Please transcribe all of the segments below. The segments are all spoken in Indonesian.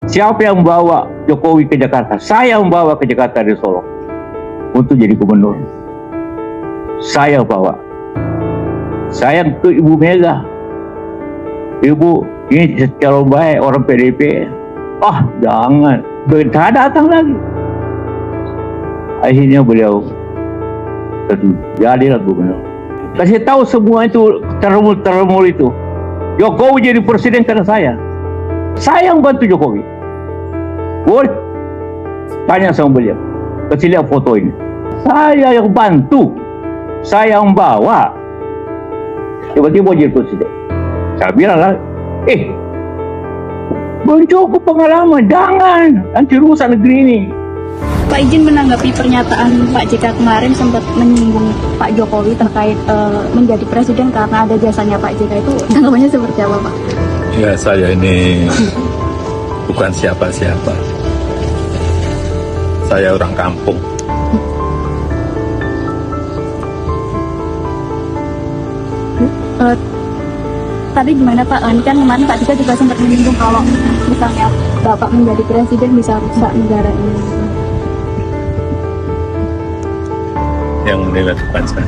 Siapa yang bawa Jokowi ke Jakarta? Saya membawa ke Jakarta dari Solo untuk jadi gubernur. Saya bawa. Saya ke Ibu Mega. Ibu, ini calon baik orang PDP. Jangan. Bentar datang lagi. Akhirnya beliau jadilah gubernur. Kasih tahu semua itu termul itu. Jokowi jadi presiden karena saya. Saya yang bantu Jokowi. Boleh tanya sama beliau. Kasih lihat foto ini. Saya yang bantu. Saya yang bawa. Tiba-tiba jadi presiden. Saya bilang lah, belum cukup pengalaman. Jangan. Nanti rusak negeri ini. Pak izin menanggapi pernyataan Pak JK kemarin sempat menyinggung Pak Jokowi terkait menjadi presiden karena ada jasanya Pak JK, itu tanggapannya seperti apa Pak? Ya, saya ini bukan siapa-siapa. Saya orang kampung. Tadi gimana Pak? Ini kan kemarin Pak JK juga sempat menyinggung kalau misalnya Bapak menjadi presiden bisa rusak negara ini. Yang menilai bukan saya.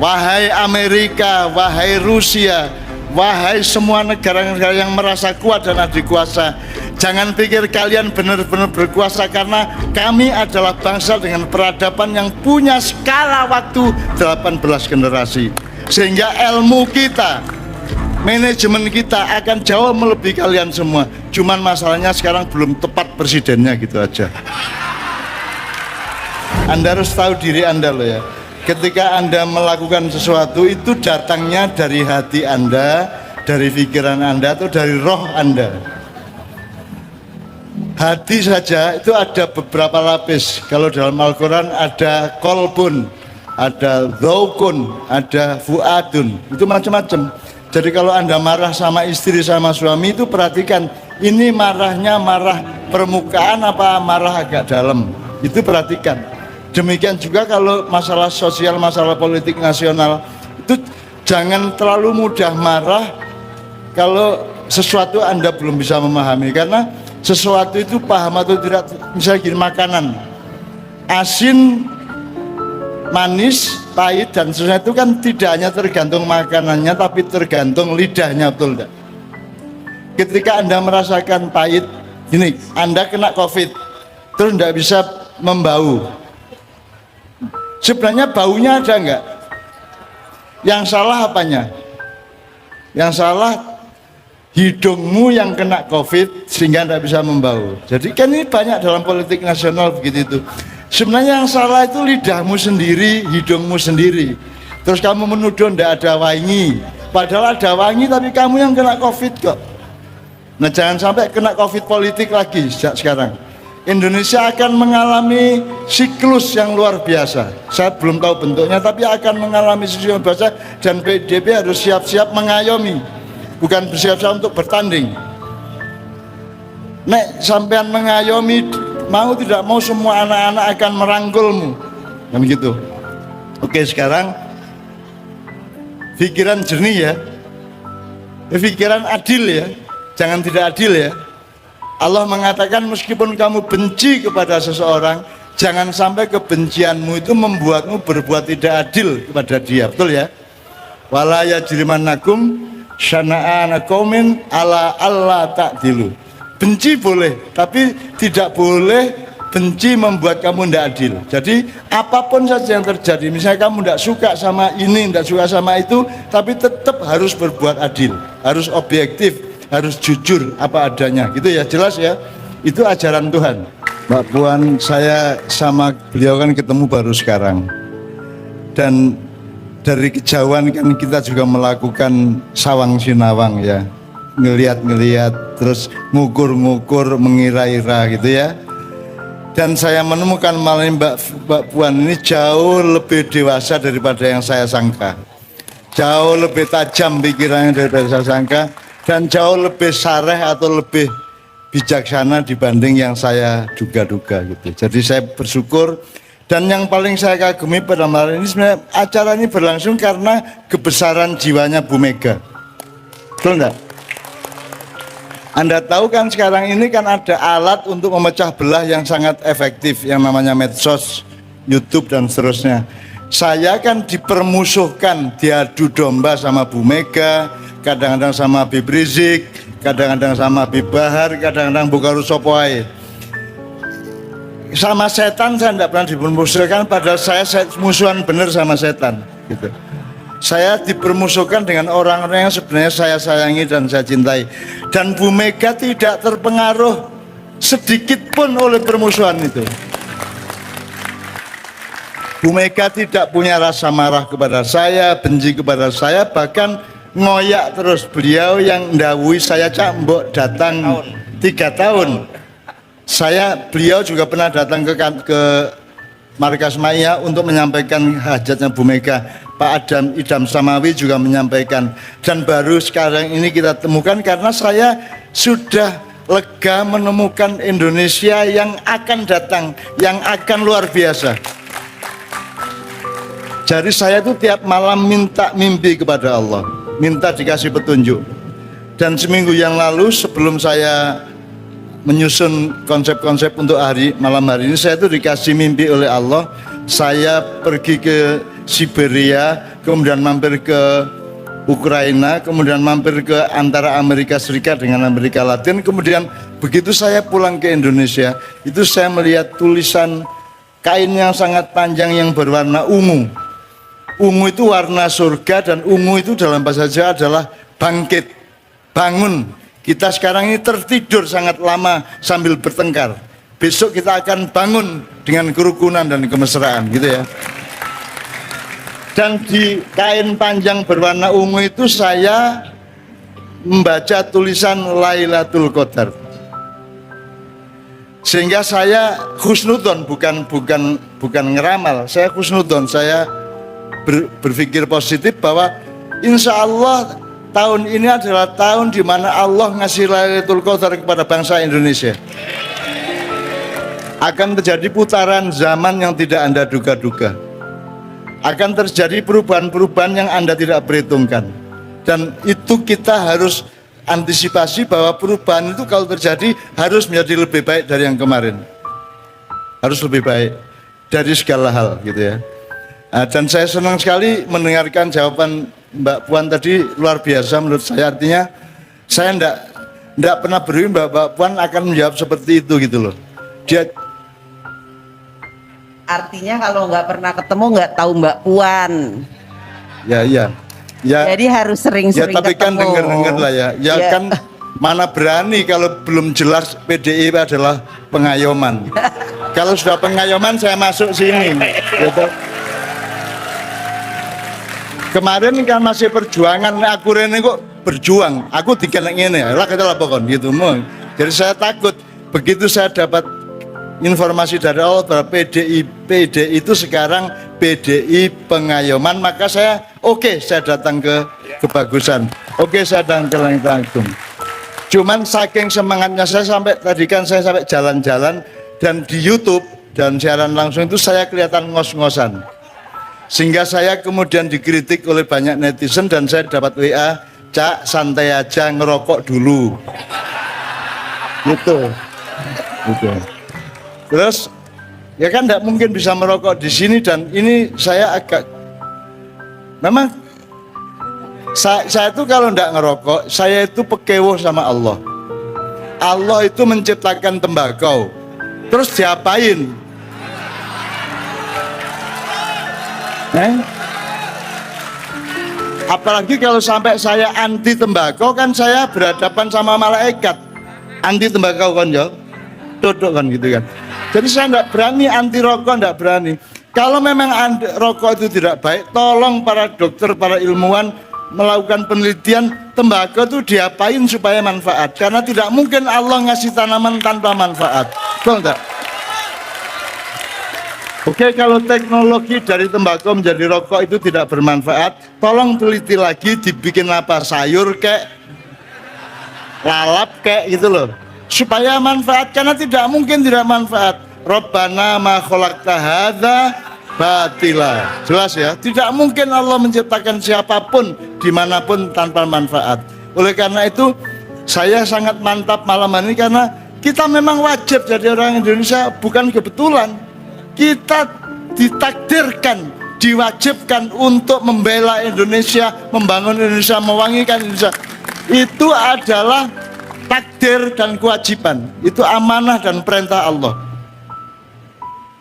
Wahai Amerika, wahai Rusia, wahai semua negara-negara yang merasa kuat dan adikuasa, jangan pikir kalian benar-benar berkuasa, karena kami adalah bangsa dengan peradaban yang punya skala waktu 18 generasi. Sehingga ilmu kita, manajemen kita akan jauh melebihi kalian semua. Cuman masalahnya sekarang belum tepat presidennya, gitu aja. Anda harus tahu diri Anda loh ya. Ketika Anda melakukan sesuatu itu datangnya dari hati Anda, dari pikiran Anda, atau dari roh Anda. Hati saja itu ada beberapa lapis. Kalau dalam Al-Quran ada kolbun, ada dhaukun, ada fuadun, itu macam-macam. Jadi kalau Anda marah sama istri, sama suami, itu perhatikan, ini marahnya marah permukaan apa marah agak dalam, itu perhatikan. Demikian juga kalau masalah sosial, masalah politik nasional, itu jangan terlalu mudah marah kalau sesuatu Anda belum bisa memahami. Karena sesuatu itu paham atau tidak, misalnya gini, makanan asin, manis, pahit, dan seterusnya itu kan tidak hanya tergantung makanannya, tapi tergantung lidahnya, betul tidak? Ketika Anda merasakan pahit, gini, Anda kena COVID, terus tidak bisa membau. Sebenarnya baunya ada enggak? Yang salah apanya? Yang salah hidungmu yang kena COVID sehingga tidak bisa membau. Jadi kan ini banyak dalam politik nasional begitu itu. Sebenarnya yang salah itu lidahmu sendiri, hidungmu sendiri. Terus kamu menuduh tidak ada wangi, padahal ada wangi tapi kamu yang kena COVID kok. Nah, jangan sampai kena COVID politik lagi sejak sekarang. Indonesia akan mengalami siklus yang luar biasa. Saya belum tahu bentuknya, tapi akan mengalami siklus yang luar biasa, dan PDIP harus siap-siap mengayomi, bukan bersiap-siap untuk bertanding. Nek sampean mengayomi, mau tidak mau semua anak-anak akan merangkulmu, kan gitu. Oke, sekarang pikiran jernih ya, pikiran adil ya, jangan tidak adil ya. Allah mengatakan meskipun kamu benci kepada seseorang, jangan sampai kebencianmu itu membuatmu berbuat tidak adil kepada dia, betul ya? Wala yajrimannakum syana'ana qaumin ala alla ta'dilu. Benci boleh, tapi tidak boleh benci membuat kamu tidak adil. Jadi apapun saja yang terjadi, misalnya kamu tidak suka sama ini, tidak suka sama itu, tapi tetap harus berbuat adil, harus objektif, harus jujur apa adanya, gitu ya, jelas ya. Itu ajaran Tuhan. Mbak Puan, saya sama beliau kan ketemu baru sekarang, dan dari kejauhan kan kita juga melakukan sawang sinawang ya, ngeliat-ngeliat, terus ngukur-ngukur, mengira-ira gitu ya. Dan saya menemukan malah Mbak Puan ini jauh lebih dewasa daripada yang saya sangka, jauh lebih tajam pikirannya daripada saya sangka, dan jauh lebih sareh atau lebih bijaksana dibanding yang saya duga-duga gitu. Jadi saya bersyukur, dan yang paling saya kagumi pada malam ini sebenarnya acara ini berlangsung karena kebesaran jiwanya Bu Mega. Betul enggak? Anda tahu kan sekarang ini kan ada alat untuk memecah belah yang sangat efektif yang namanya medsos, YouTube dan seterusnya. Saya kan dipermusuhkan, diadu domba sama Bu Mega, kadang-kadang sama Habib Rizik, kadang-kadang sama Habib Bahar, kadang-kadang Bukaru Sopoai. Sama setan saya tidak pernah dipermusuhkan, padahal saya musuhan benar sama setan gitu. Saya dipermusuhkan dengan orang-orang yang sebenarnya saya sayangi dan saya cintai. Dan Bu Mega tidak terpengaruh sedikit pun oleh permusuhan itu. Bu Mega tidak punya rasa marah kepada saya, benci kepada saya, bahkan ngoyak terus. Beliau yang ndawuhi saya, Cak Mbok datang 3 tahun. Beliau juga pernah datang ke Markas Maya untuk menyampaikan hajatnya Bu Mega. Pak Idam Samawi juga menyampaikan. Dan baru sekarang ini kita temukan karena saya sudah lega menemukan Indonesia yang akan datang, yang akan luar biasa. Jadi saya itu tiap malam minta mimpi kepada Allah, minta dikasih petunjuk. Dan seminggu yang lalu sebelum saya menyusun konsep-konsep untuk malam hari ini, saya itu dikasih mimpi oleh Allah. Saya pergi ke Siberia, kemudian mampir ke Ukraina, kemudian mampir ke antara Amerika Serikat dengan Amerika Latin. Kemudian begitu saya pulang ke Indonesia, itu saya melihat tulisan kain yang sangat panjang yang berwarna ungu. Ungu itu warna surga, dan ungu itu dalam bahasa Jawa adalah bangkit, bangun. Kita sekarang ini tertidur sangat lama sambil bertengkar. Besok kita akan bangun dengan kerukunan dan kemesraan, gitu ya. Dan di kain panjang berwarna ungu itu saya membaca tulisan Lailatul Qadar. Sehingga saya husnudon, bukan ngeramal. Saya husnudon, saya berpikir positif bahwa insya Allah tahun ini adalah tahun di mana Allah ngasih Lailatul Qadar kepada bangsa Indonesia. Akan terjadi putaran zaman yang tidak Anda duga-duga. Akan terjadi perubahan-perubahan yang Anda tidak perhitungkan. Dan itu kita harus antisipasi bahwa perubahan itu kalau terjadi harus menjadi lebih baik dari yang kemarin. Harus lebih baik dari segala hal gitu ya. Dan saya senang sekali mendengarkan jawaban Mbak Puan tadi, luar biasa menurut saya. Artinya saya enggak pernah berpikir Mbak Puan akan menjawab seperti itu gitu loh. Dia artinya kalau nggak pernah ketemu nggak tahu Mbak Puan. Ya. Jadi harus sering-sering ketemu. Ya tapi kan denger lah ya. Ya kan mana berani kalau belum jelas PDI adalah pengayoman. Kalau sudah pengayoman saya masuk sini. Gitu. Kemarin kan masih perjuangan, aku ini kok berjuang, aku dikenek ini, lah kita laporkan gitu. Jadi saya takut begitu saya dapat informasi dari Allah bahwa PDI itu sekarang PDI pengayoman, maka saya saya datang ke kebagusan, saya datang ke Langit Agung. Cuman saking semangatnya saya sampai jalan-jalan, dan di YouTube dan siaran langsung itu saya kelihatan ngos-ngosan. Sehingga saya kemudian dikritik oleh banyak netizen dan saya dapat WA, Cak santai aja ngerokok dulu. Gitu. Terus ya kan tidak mungkin bisa merokok di sini, dan ini saya agak memang saya itu kalau tidak ngerokok, saya itu pekewoh sama Allah. Allah itu menciptakan tembakau. Terus diapain? Apalagi kalau sampai saya anti tembakau, kan saya berhadapan sama malaikat. Anti tembakau kan ya, duduk kan gitu kan. Jadi saya tidak berani anti rokok, tidak berani. Kalau memang rokok itu tidak baik, tolong para dokter, para ilmuwan melakukan penelitian tembakau itu diapain supaya manfaat. Karena tidak mungkin Allah ngasih tanaman tanpa manfaat. Betul tidak? Oke, kalau teknologi dari tembakau menjadi rokok itu tidak bermanfaat, tolong teliti lagi, dibikin apa, sayur kek, lalap kek gitu loh. supaya manfaat, karena tidak mungkin tidak manfaat. Rabbana ma khalaqta hadza batila. Jelas ya, tidak mungkin Allah menciptakan siapapun dimanapun tanpa manfaat. Oleh karena itu saya sangat mantap malam ini, karena kita memang wajib jadi orang Indonesia, bukan kebetulan. Kita ditakdirkan, diwajibkan untuk membela Indonesia, membangun Indonesia, mewangikan Indonesia. Itu adalah takdir dan kewajiban. Itu amanah dan perintah Allah.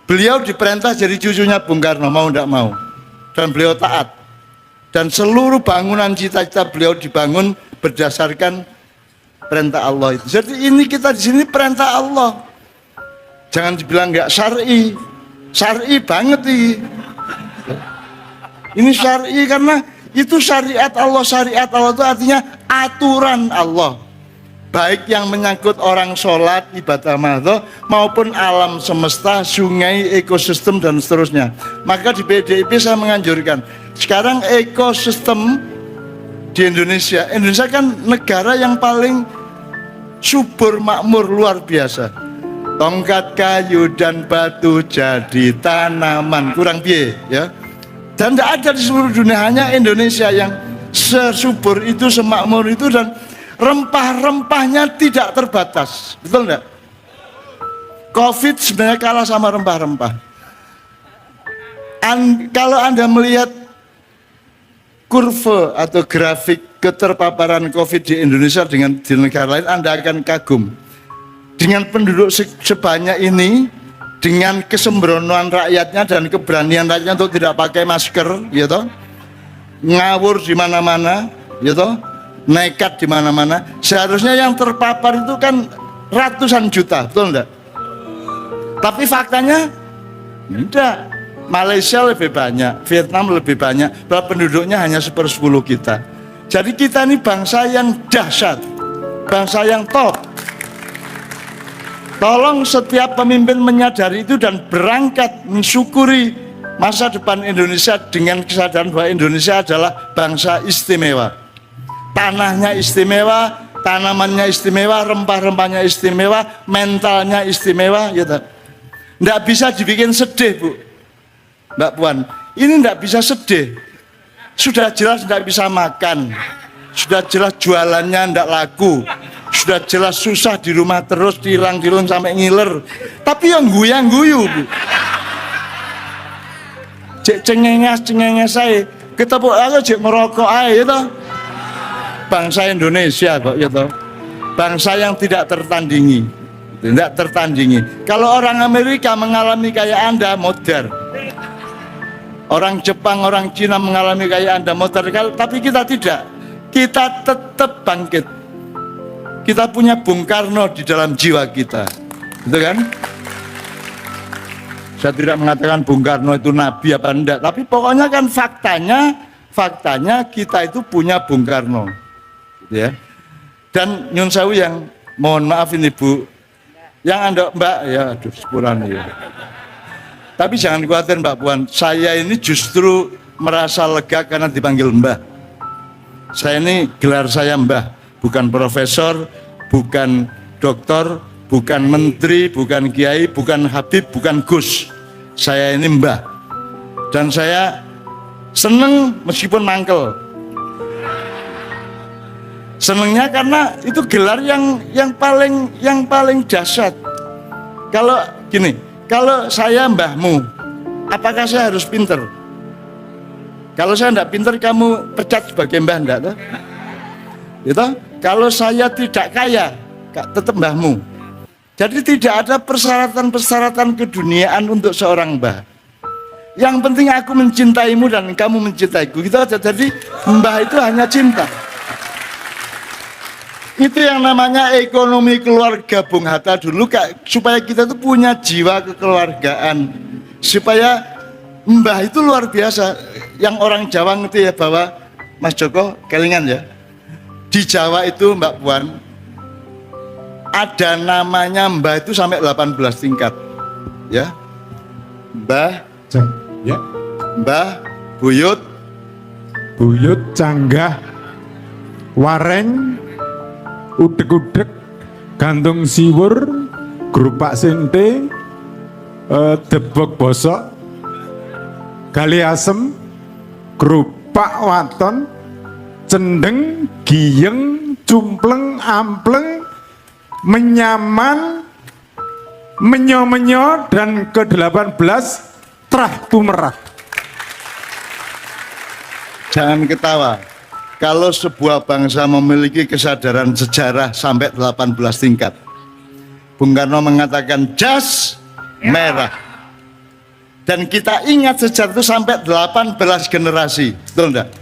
Beliau diperintah jadi cucunya Bung Karno, mau tidak mau, dan beliau taat. Dan seluruh bangunan cita-cita beliau dibangun berdasarkan perintah Allah itu. Jadi ini kita di sini perintah Allah. Jangan dibilang nggak syar'i, syar'i banget ini. Ini syar'i karena itu syariat Allah. Syariat Allah itu artinya aturan Allah. Baik yang menyangkut orang sholat, ibadah mahdoh, maupun alam semesta, sungai, ekosistem, dan seterusnya. Maka di PDIP saya menganjurkan, sekarang ekosistem di Indonesia, Indonesia kan negara yang paling subur, makmur, luar biasa. Tongkat kayu dan batu jadi tanaman, kurang piye ya. Dan tidak ada di seluruh dunia, hanya Indonesia yang sesubur itu, semakmur itu, dan rempah-rempahnya tidak terbatas. Betul enggak? Covid sebenarnya kalah sama rempah-rempah. Kalau Anda melihat kurva atau grafik keterpaparan Covid di Indonesia dengan di negara lain, Anda akan kagum. Dengan penduduk sebanyak ini, dengan kesembronoan rakyatnya dan keberanian rakyatnya untuk tidak pakai masker, ya toh, ngawur di mana-mana, ya toh, nekat di mana-mana. Seharusnya yang terpapar itu kan ratusan juta, betul enggak? Tapi faktanya tidak. Malaysia lebih banyak, Vietnam lebih banyak, bahwa penduduknya hanya 1/10 kita. Jadi kita ini bangsa yang dahsyat, bangsa yang top. Tolong setiap pemimpin menyadari itu dan berangkat mensyukuri masa depan Indonesia dengan kesadaran bahwa Indonesia adalah bangsa istimewa. Tanahnya istimewa, tanamannya istimewa, rempah-rempahnya istimewa, mentalnya istimewa, gitu. Nggak bisa dibikin sedih, Bu, Mbak Puan. Ini nggak bisa sedih. Sudah jelas nggak bisa makan, sudah jelas jualannya nggak laku, sudah jelas susah di rumah terus, dihilang-hilang sampai ngiler. Tapi yang guyang-guyu, Bu. Cek cengenges saya, ketemu aku cek merokok aja, gitu. Bangsa Indonesia kok, gitu. Bangsa yang tidak tertandingi, tidak tertandingi. Kalau orang Amerika mengalami kayak Anda, modern. Orang Jepang, orang Cina mengalami kayak Anda, modern. Tapi kita tidak. Kita tetap bangkit. Kita punya Bung Karno di dalam jiwa kita, gitu kan? Saya tidak mengatakan Bung Karno itu nabi apa enggak, tapi pokoknya kan faktanya kita itu punya Bung Karno, gitu ya. Dan nyun sewu yang mohon maaf ini Bu, yang Anda Mbak ya, aduh sepuran ya. Tapi jangan khawatir Mbak Puan, saya ini justru merasa lega karena dipanggil Mbah. Saya ini gelar saya Mbah, bukan profesor, bukan doktor, bukan menteri, bukan kiai, bukan habib, bukan gus. Saya ini Mbah. Dan saya seneng meskipun mangkel. Senengnya karena itu gelar yang paling dahsyat. Kalau gini, kalau saya mbahmu, apakah saya harus pinter? Kalau saya tidak pinter, kamu pecat sebagai mbah enggak? Gitu? Kalau saya tidak kaya, tetap mbahmu. Jadi tidak ada persyaratan-persyaratan keduniaan untuk seorang mbah. Yang penting aku mencintaimu dan kamu mencintaiku. Gitu aja. Jadi mbah itu hanya cinta. Itu yang namanya ekonomi keluarga Bung Hatta dulu, supaya kita itu punya jiwa kekeluargaan, supaya mbah itu luar biasa. Yang orang Jawa ngerti ya, bahwa Mas Joko kelingan ya, di Jawa itu Mbak Puan ada namanya mbah itu sampai 18 tingkat ya. Mbah Ya, Mbah, Buyut, Canggah, Wareng, Udeg-udeg, Gantung Siwur, Grup Pak Sinte, Debok Bosok, Gali Asem, Grup Pak Waton, Cendeng, Giyeng, Cumpleng, Ampleng, Menyaman, Menyo-menyo, dan ke-18 Trah Tumerah. Jangan ketawa. Kalau sebuah bangsa memiliki kesadaran sejarah sampai 18 tingkat. Bung Karno mengatakan jas merah. Dan kita ingat sejarah itu sampai 18 generasi. Betul enggak?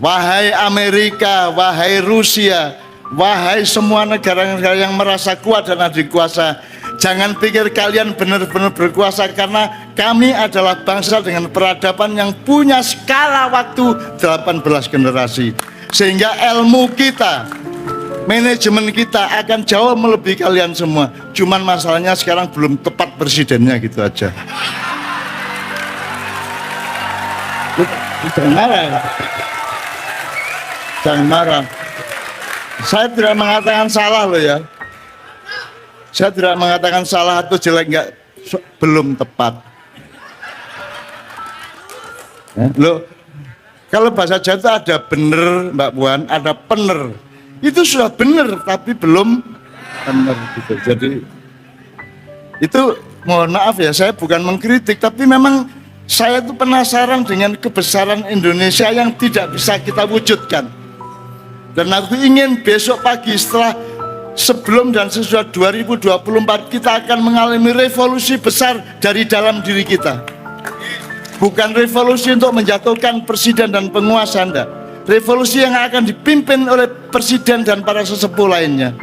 Wahai Amerika, wahai Rusia, wahai semua negara-negara yang merasa kuat dan ada kuasa, jangan pikir kalian benar-benar berkuasa, karena kami adalah bangsa dengan peradaban yang punya skala waktu 18 generasi. Sehingga ilmu kita, manajemen kita akan jauh melebihi kalian semua. Cuman masalahnya sekarang belum tepat presidennya, gitu aja. Jangan marah. Jangan marah. Saya tidak mengatakan salah loh ya. Saya tidak mengatakan salah atau jelek, enggak, belum tepat. Loh, kalau bahasa Jawa itu ada bener Mbak Puan, ada pener. Itu sudah bener tapi belum bener gitu. Jadi itu mohon maaf ya, saya bukan mengkritik, tapi memang saya itu penasaran dengan kebesaran Indonesia yang tidak bisa kita wujudkan. Dan aku ingin besok pagi setelah sebelum dan sesudah 2024 kita akan mengalami revolusi besar dari dalam diri kita. Bukan revolusi untuk menjatuhkan presiden dan penguasa, enggak. Revolusi yang akan dipimpin oleh presiden dan para sesepuh lainnya.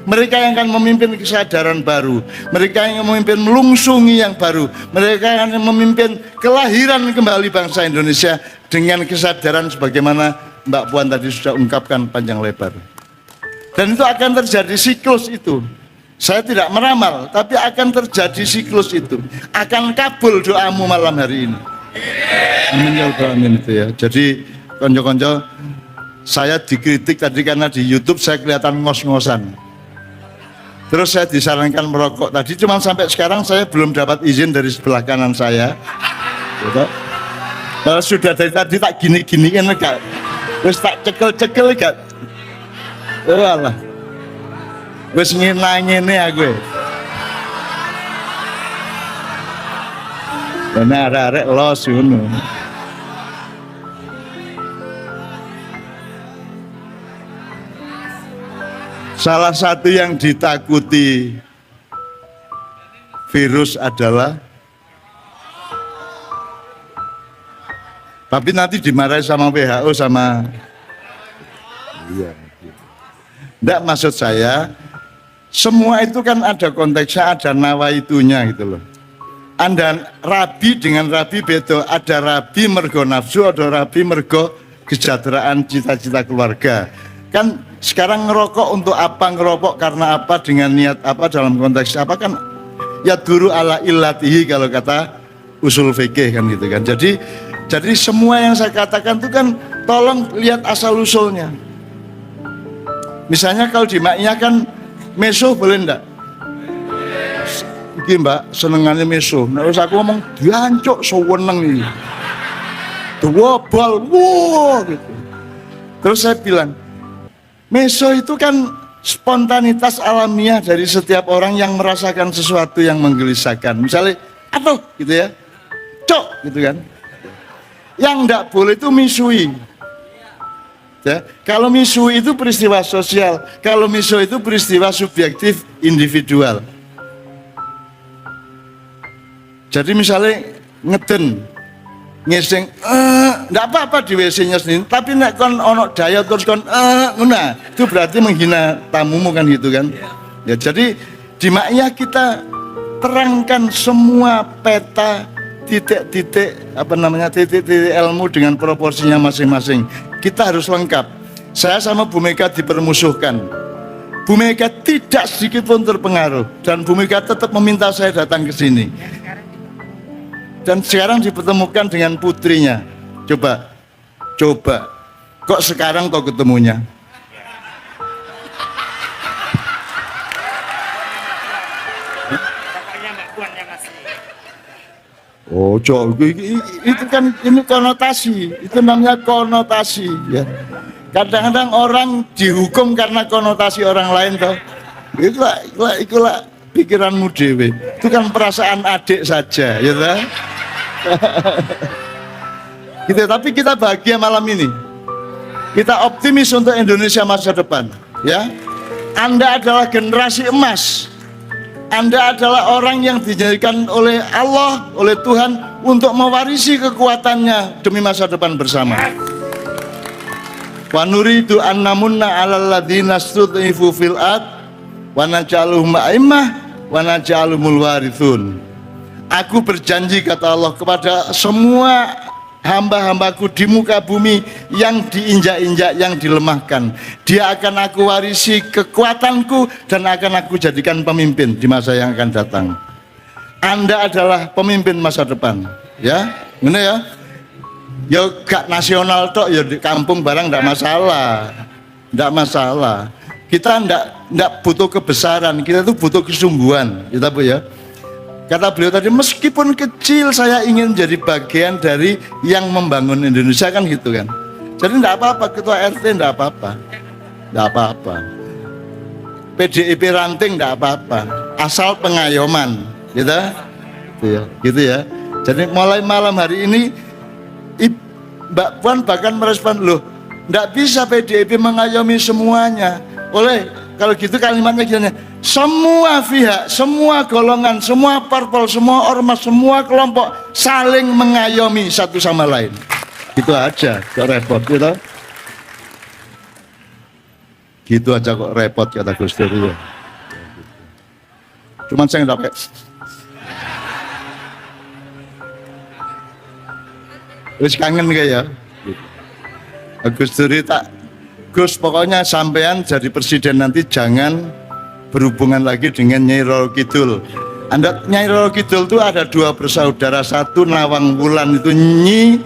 Mereka yang akan memimpin kesadaran baru, mereka yang memimpin melungsungi yang baru, mereka yang akan memimpin kelahiran kembali bangsa Indonesia dengan kesadaran sebagaimana Mbak Puan tadi sudah ungkapkan panjang lebar. Dan itu akan terjadi siklus itu. Saya tidak meramal, tapi akan terjadi siklus itu. Akan kabul doamu malam hari ini. Amin ya rabbal alamin itu ya. Jadi konco-konco, saya dikritik tadi karena di YouTube saya kelihatan ngos-ngosan. Terus saya disarankan merokok. Tadi cuma sampai sekarang saya belum dapat izin dari sebelah kanan saya. Gitu. Kalau sudah dari tadi tak gini-giniin enggak. Terus tak cekel-cekel enggak. Walah. Wis ngene aku. Dene arek-arek los ngono. Salah satu yang ditakuti virus adalah, tapi nanti dimarahi sama WHO sama, iya. Enggak, maksud saya semua itu kan ada konteksnya, ada nawaitunya gitu loh. Anda rabi dengan rabi beda, ada rabi mergo nafsu, ada rabi mergo kesejahteraan cita-cita keluarga. Kan sekarang ngerokok untuk apa, ngerokok karena apa, dengan niat apa, dalam konteks apa, kan ya duru ala illatihi kalau kata usul fikih kan gitu kan. Jadi semua yang saya katakan itu kan tolong lihat asal usulnya. Misalnya kalau di maknya kan meso boleh enggak? Iki Mbak senengannya meso. Nah terus aku ngomong diancuk seweneng ini. Dua bal, wow gitu. Terus saya bilang, meso itu kan spontanitas alamiah dari setiap orang yang merasakan sesuatu yang menggelisahkan. Misalnya, aduh gitu ya, cok gitu kan. Yang enggak boleh itu misui. Ya, kalau misui itu peristiwa sosial, kalau misui itu peristiwa subjektif individual. Jadi misalnya ngeden, ngising, enggak apa-apa di WC-nya sendiri, tapi nek kon ono daya terus kon nguna, itu berarti menghina tamumu kan gitu kan. Ya, jadi di maknya kita terangkan semua peta titik-titik titik-titik ilmu dengan proporsinya masing-masing. Kita harus lengkap. Saya sama Bu Mega dipermusuhkan. Bu Mega tidak sedikit pun terpengaruh dan Bu Mega tetap meminta saya datang ke sini. Dan sekarang dipertemukan dengan putrinya. Coba. Kok sekarang kok ketemunya? Oh, itu kan ini konotasi, itu namanya konotasi ya. Kadang-kadang orang dihukum karena konotasi orang lain toh. Itulah pikiranmu dewe. Itu kan perasaan adik saja, ya toh. Gitu, tapi kita bahagia malam ini. Kita optimis untuk Indonesia masa depan, ya. Anda adalah generasi emas. Anda adalah orang yang dijadikan oleh Allah, oleh Tuhan untuk mewarisi kekuatannya demi masa depan bersama. Wa nuridu an namunna 'alal ladzina stud'ifu fil ard wa naj'aluhum a'immah wa naj'aluhumul warithun. Aku berjanji, kata Allah, kepada semua hamba-hambaku di muka bumi yang diinjak-injak, yang dilemahkan, dia akan aku warisi kekuatanku dan akan aku jadikan pemimpin di masa yang akan datang. Anda adalah pemimpin masa depan, ya, benar ya? Ya gak nasional tok, ya di kampung barang ndak masalah, ndak masalah. Kita ndak butuh kebesaran, kita tuh butuh kesungguhan, kita Bu ya. Kata beliau tadi, meskipun kecil saya ingin jadi bagian dari yang membangun Indonesia, kan gitu kan. Jadi enggak apa-apa, ketua RT enggak apa-apa. Enggak apa-apa. PDIP ranting enggak apa-apa. Asal pengayoman, gitu. Gitu ya. Jadi mulai malam hari ini Mbak Puan bahkan merespon, loh, enggak bisa PDIP mengayomi semuanya. Kalau gitu kalimatnya gini, semua pihak, semua golongan, semua parpol, semua ormas, semua kelompok saling mengayomi satu sama lain. Gitu aja, kok repot gitu. Gitu aja kok repot, kata Gus Dur. Cuman saya nggak pakai. Terus kangen kayak ya. Gus Dur tak, Gus, pokoknya sampean jadi presiden nanti jangan berhubungan lagi dengan Nyai Roro Kidul. Nyai Roro Kidul itu ada dua bersaudara, satu Nawang Wulan itu Nyi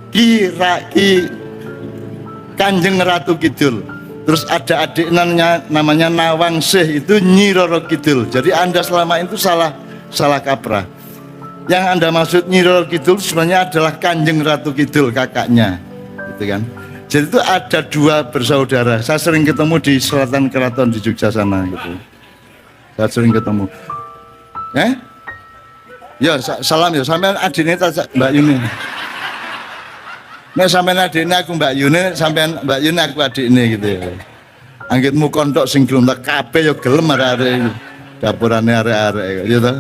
Ki Kanjeng Ratu Kidul. Terus ada adiknya namanya Nawang Seh, itu Nyi Roro Kidul. Jadi Anda selama itu salah kaprah. Yang Anda maksud Nyi Roro Kidul sebenarnya adalah Kanjeng Ratu Kidul, kakaknya, gitu kan. Jadi itu ada dua bersaudara. Saya sering ketemu di Selatan Keraton di Jogja sana gitu. Saya sering ketemu. Ya salam ya. Sampai adiknya Mbak Yuni. Nek sampean adiknya aku Mbak Yuni, sampean Mbak Yuni aku adiknya gitu ya. Anggitmu kontok sing gelem tak kabeh ya gelem arek-arek dapurane arek-arek gitu.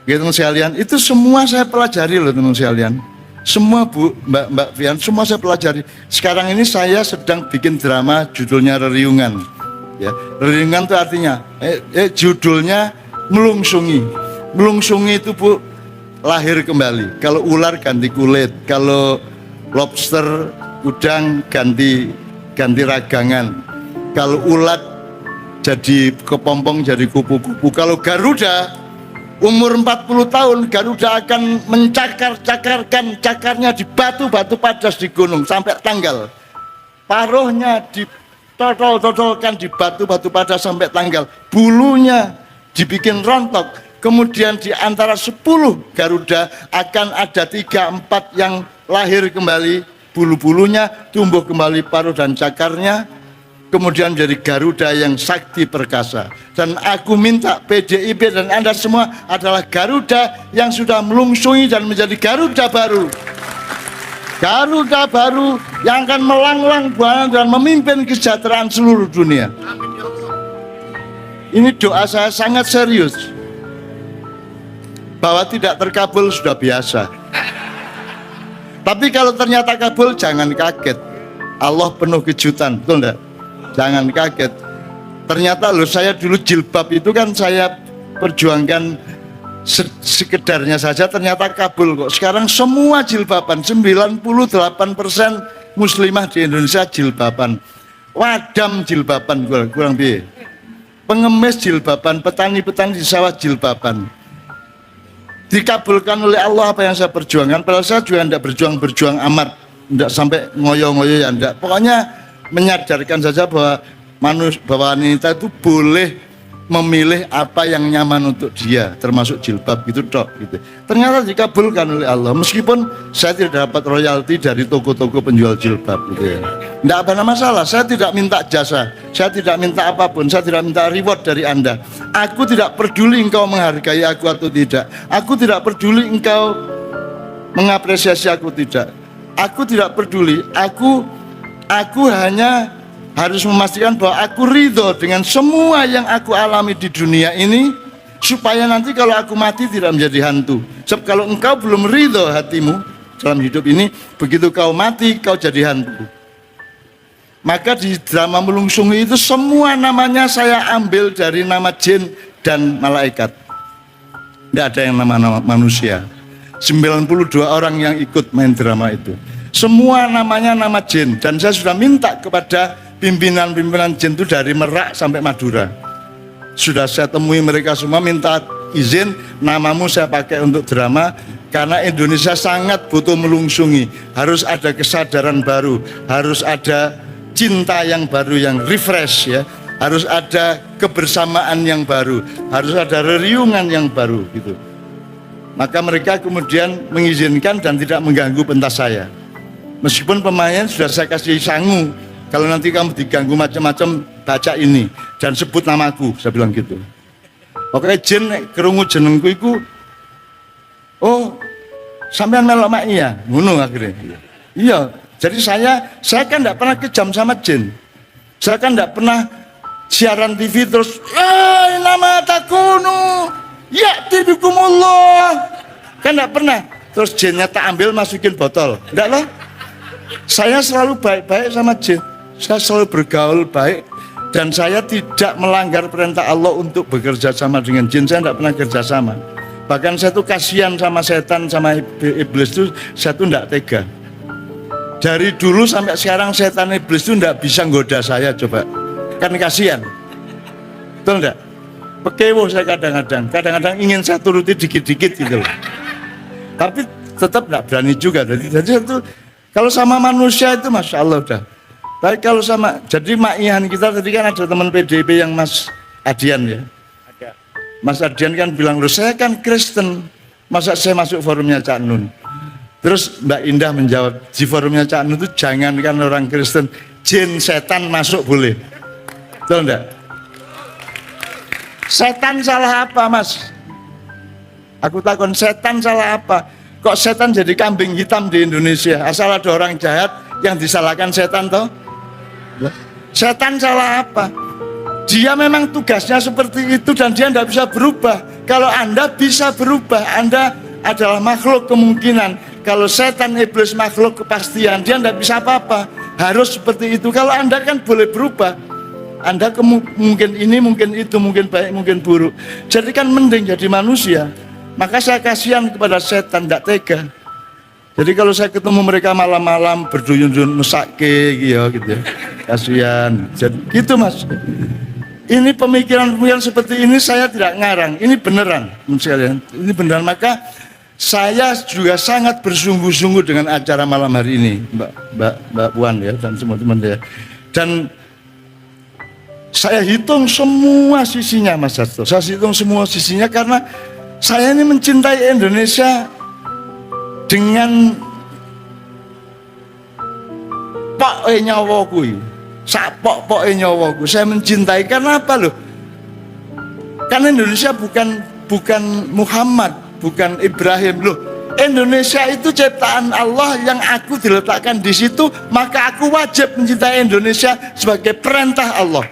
Gitu sekalian, itu semua saya pelajari loh teman sekalian. Semua Bu, Mbak Fian, semua saya pelajari. Sekarang ini saya sedang bikin drama judulnya Reriungan. Ya, Reriungan itu artinya judulnya melungsungi. Melungsungi itu Bu, lahir kembali. Kalau ular ganti kulit, kalau lobster, udang ganti ragangan. Kalau ulat jadi kepompong, jadi kupu-kupu. Kalau Garuda umur 40 tahun, Garuda akan mencakar-cakarkan cakarnya di batu-batu padas di gunung sampai tanggal. Paruhnya ditotol-totolkan di batu-batu padas sampai tanggal. Bulunya dibikin rontok. Kemudian di antara 10 Garuda akan ada 3-4 yang lahir kembali. Bulu-bulunya tumbuh kembali paruh dan cakarnya. Kemudian jadi Garuda yang sakti perkasa. Dan aku minta PDIP dan Anda semua adalah Garuda yang sudah melungsungi dan menjadi Garuda baru. Garuda baru yang akan melanglang buana dan memimpin kesejahteraan seluruh dunia. Ini doa saya sangat serius. Bahwa tidak terkabul sudah biasa. Tapi kalau ternyata kabul, jangan kaget. Allah penuh kejutan, betul enggak? Jangan kaget. Ternyata loh, saya dulu jilbab itu kan saya perjuangkan sekedarnya saja, ternyata kabul kok. Sekarang semua jilbaban, 98% muslimah di Indonesia jilbaban. Wadam jilbaban, kurang lebih. Pengemis jilbaban, petani-petani di sawah jilbaban. Dikabulkan oleh Allah apa yang saya perjuangkan. Padahal saya juga tidak berjuang amat, tidak sampai ngoyo-ngoyo ya, tidak. Pokoknya menyadarkan saja bahwa wanita itu boleh memilih apa yang nyaman untuk dia, termasuk jilbab gitu tok gitu. Ternyata dikabulkan oleh Allah, meskipun saya tidak dapat royalti dari toko-toko penjual jilbab gitu ya. Tidak ada masalah, saya tidak minta jasa, saya tidak minta apapun, saya tidak minta reward dari Anda. Aku tidak peduli engkau menghargai aku atau tidak. Aku tidak peduli engkau mengapresiasi aku tidak. Aku tidak peduli. Aku hanya harus memastikan bahwa aku ridho dengan semua yang aku alami di dunia ini, supaya nanti kalau aku mati tidak menjadi hantu. Sebab kalau engkau belum ridho hatimu dalam hidup ini, begitu kau mati kau jadi hantu. Maka di drama Melungsungi itu semua namanya saya ambil dari nama jin dan malaikat. Tidak ada yang nama-nama manusia. 92 orang yang ikut main drama itu, semua namanya nama jin. Dan saya sudah minta kepada pimpinan-pimpinan jin itu dari Merak sampai Madura. Sudah saya temui mereka semua, minta izin namamu saya pakai untuk drama, karena Indonesia sangat butuh melungsungi. Harus ada kesadaran baru, harus ada cinta yang baru, yang refresh ya. Harus ada kebersamaan yang baru, harus ada reriungan yang baru gitu. Maka mereka kemudian mengizinkan dan tidak mengganggu pentas saya. Meskipun pemain sudah saya kasih sangu, kalau nanti kamu diganggu macam-macam, baca ini dan sebut namaku, saya bilang gitu. Oke, jin kerungu jenengku iku, oh sampean melok mak iya, ngono akhirnya. Iya, jadi saya kan tidak pernah kejam sama jin. Saya kan tidak pernah siaran TV terus, nama takunu, ya tibikumullah, kan tidak pernah. Terus jinnya tak ambil masukin botol, enggak loh. Saya selalu baik-baik sama jin. Saya selalu bergaul baik, dan saya tidak melanggar perintah Allah untuk bekerja sama dengan jin. Saya tidak pernah kerja sama. Bahkan saya tuh kasihan sama setan, sama iblis itu, saya tuh tidak tega. Dari dulu sampai sekarang setan iblis itu tidak bisa nggoda saya, coba. Kan kasihan. Betul enggak? Pekewo saya kadang-kadang ingin saya turuti dikit-dikit gitu loh. Tapi tetap tidak berani juga. Jadi itu kalau sama manusia itu Masya Allah udah. Tapi kalau sama, jadi makihan kita tadi kan ada teman PDIP yang Mas Adian ya. Mas Adian kan bilang, loh saya kan Kristen, masa saya masuk forumnya Cak Nun. Terus Mbak Indah menjawab, di forumnya Cak Nun itu jangankan orang Kristen, jin setan masuk boleh. Betul enggak? Setan salah apa Mas? Aku takut setan salah apa? Kok setan jadi kambing hitam di Indonesia? Asal ada orang jahat yang disalahkan setan toh? Setan salah apa? Dia memang tugasnya seperti itu dan dia tidak bisa berubah. Kalau Anda bisa berubah, Anda adalah makhluk kemungkinan. Kalau setan, iblis, makhluk kepastian, dia tidak bisa apa-apa. Harus seperti itu. Kalau Anda kan boleh berubah. Anda mungkin ini, mungkin itu, mungkin baik, mungkin buruk. Jadi kan mending jadi manusia. Maka saya kasihan kepada setan, tidak tega. Jadi kalau saya ketemu mereka malam-malam berduyun-duyun mesake gitu ya. Kasihan. Jadi gitu Mas. Ini pemikiran-pemikiran seperti ini saya tidak ngarang. Ini beneran, sekalian. Ini beneran. Maka saya juga sangat bersungguh-sungguh dengan acara malam hari ini, Mbak Puan ya, dan semua teman ya. Dan saya hitung semua sisinya Mas Hasto. Saya hitung semua sisinya karena saya ini mencintai Indonesia dengan pok nyawaku, sak pok nyawaku. Saya mencintai karena apa loh? Karena Indonesia bukan Muhammad, bukan Ibrahim loh. Indonesia itu ciptaan Allah yang aku diletakkan di situ, maka aku wajib mencintai Indonesia sebagai perintah Allah.